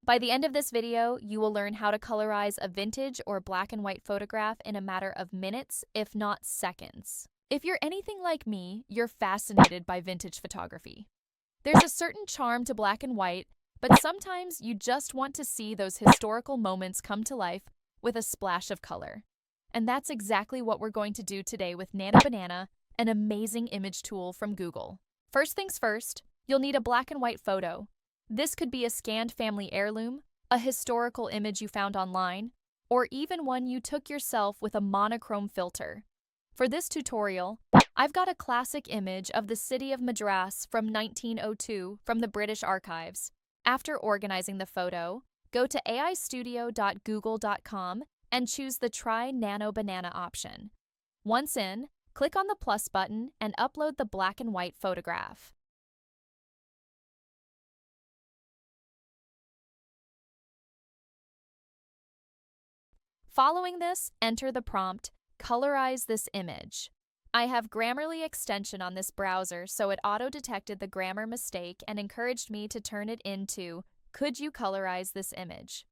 By the end of this video, you will learn how to colorize a vintage or black and white photograph in a matter of minutes, if not seconds. If you're anything like me, you're fascinated by vintage photography. There's a certain charm to black and white, but sometimes you just want to see those historical moments come to life with a splash of color. And that's exactly what we're going to do today with Nano Banana, an amazing image tool from Google. First things first, you'll need a black and white photo. This could be a scanned family heirloom, a historical image you found online, or even one you took yourself with a monochrome filter. For this tutorial, I've got a classic image of the city of Madras from 1902 from the British Archives. After organizing the photo, go to aistudio.google.com and choose the Try Nano Banana option. Once in, click on the plus button and upload the black and white photograph. Following this, enter the prompt, "Colorize this image." I have Grammarly extension on this browser, so it auto-detected the grammar mistake and encouraged me to turn it into, "Could you colorize this image?"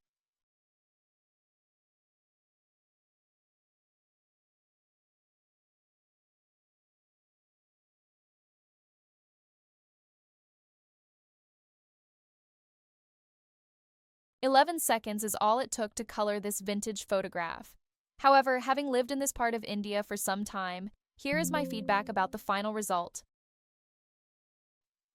"11 seconds is all it took to color this vintage photograph. However, having lived in this part of India for some time, here is my feedback about the final result.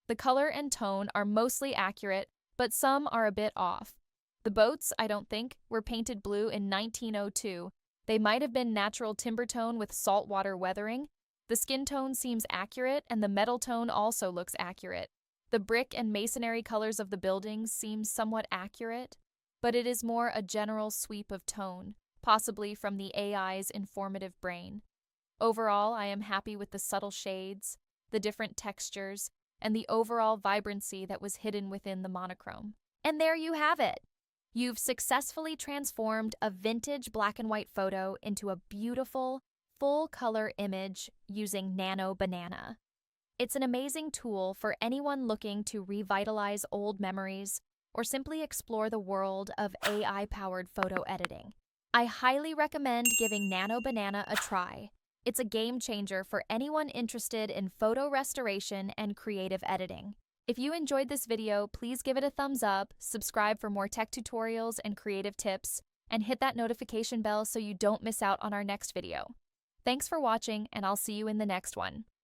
The color and tone are mostly accurate, but some are a bit off. The boats, I don't think, were painted blue in 1902. They might have been natural timber tone with saltwater weathering. The skin tone seems accurate, and the metal tone also looks accurate. The brick and masonry colors of the buildings seem somewhat accurate, but it is more a general sweep of tone, possibly from the AI's informative brain. Overall, I am happy with the subtle shades, the different textures, and the overall vibrancy that was hidden within the monochrome. And there you have it! You've successfully transformed a vintage black and white photo into a beautiful, full-color image using Nano Banana. It's an amazing tool for anyone looking to revitalize old memories or simply explore the world of AI-powered photo editing. I highly recommend giving Nano Banana a try. It's a game changer for anyone interested in photo restoration and creative editing. If you enjoyed this video, please give it a thumbs up, subscribe for more tech tutorials and creative tips, and hit that notification bell so you don't miss out on our next video. Thanks for watching, and I'll see you in the next one.